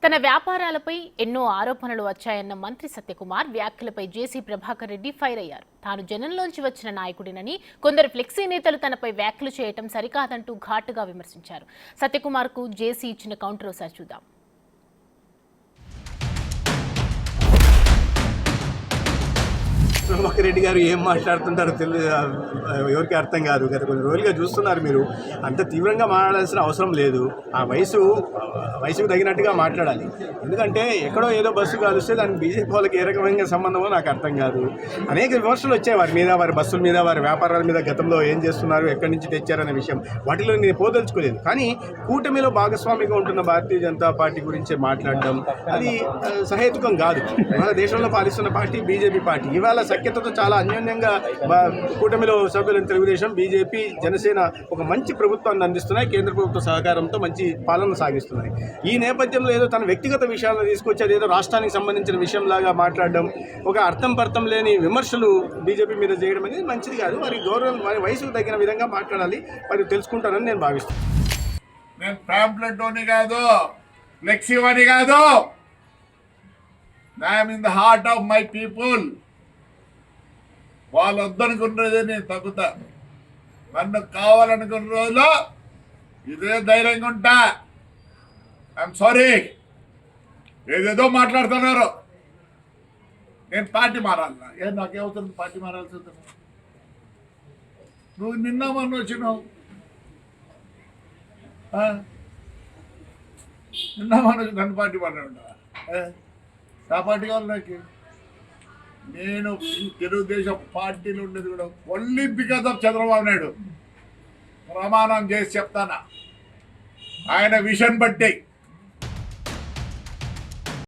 తన వ్యాపారాలపై ఎన్నో ఆరోపణలు వచ్చాయన్న మంత్రి సత్యకుమార్ వ్యాఖ్యలపై జేసీ ప్రభాకర్ రెడ్డి ఫైర్ అయ్యారు. తాను జనంలోంచి వచ్చిన నాయకుడినని, కొందరు ఫ్లెక్సీ నేతలు తనపై వ్యాఖ్యలు చేయటం సరికాదంటూ ఘాటుగా విమర్శించారు. సత్యకుమార్ కు జేసీ ఇచ్చిన కౌంటర్ ఒకసారి చూద్దాం. ప్రభాకర్ రెడ్డి గారు ఏం మాట్లాడుతుంటారో ఎవరికి అర్థం కాదు. గత కొన్ని రోజులుగా చూస్తున్నారు మీరు. అంత తీవ్రంగా మాట్లాడాల్సిన అవసరం లేదు. ఆ వయసుకు తగినట్టుగా మాట్లాడాలి. ఎందుకంటే ఎక్కడో ఏదో బస్సు కాలుస్తే దానికి బీజేపీ వాళ్ళకి ఏ రకమైన సంబంధమో నాకు అర్థం కాదు. అనేక విమర్శలు వచ్చాయి వారి మీద, వారి బస్సుల మీద, వారి వ్యాపారాల మీద, గతంలో ఏం చేస్తున్నారు, ఎక్కడి నుంచి తెచ్చారనే విషయం. వాటిలో నేను పోదలుచుకోలేదు. కానీ కూటమిలో భాగస్వామిగా ఉంటున్న భారతీయ జనతా పార్టీ గురించి మాట్లాడడం అది సహేతుకం కాదు. మన దేశంలో పాలిస్తున్న పార్టీ బీజేపీ పార్టీ. ఇవాళ సఖ్యతతో చాలా అన్యోన్యంగా కూటమిలో సభ్యులైన తెలుగుదేశం, బీజేపీ, జనసేన ఒక మంచి ప్రభుత్వాన్ని అందిస్తున్నాయి. కేంద్ర ప్రభుత్వ సహకారంతో మంచి పాలన సాగిస్తున్నాయి. ఈ నేపథ్యంలో ఏదో తన వ్యక్తిగత విషయాలను తీసుకొచ్చి అదేదో రాష్ట్రానికి సంబంధించిన విషయంలాగా మాట్లాడడం, ఒక అర్థం పర్థం లేని విమర్శలు బీజేపీ మీద చేయడం అనేది మంచిది కాదు. వారి గౌరవం, వారి వయసుకు తగిన విధంగా మాట్లాడాలి. వారు తెలుసుకుంటారని నేను భావిస్తున్నాను. నేను పాంప్లెట్ అని కాదు, ఫ్లెక్సీ అని కాదు. I'm in the heart of my people. వాళ్ళు వద్దనుకున్నదే నేను తగ్గుతా. నన్ను కావాలనుకున్న రోజులో ఇదే ధైర్యంగా ఉంటా. ఐఎమ్ సారీ, ఏదేదో మాట్లాడుతున్నారు. నేను పార్టీ మారాలన్నా ఏం నాకేమవుతుంది? పార్టీ మారాల్సి ఉంటుంది. నువ్వు నిన్న మొన్న వచ్చినావు, నిన్న మొన్న నన్ను పార్టీ మాట్లాడుంటా. నా పార్టీ కావాలి నాకు. నేను ఈ తెలుగుదేశం పార్టీలో ఉండేది కూడా only because of Chandrababu Naidu. ప్రమాణం చేసి చెప్తానా, ఆయన విషన్ బట్టి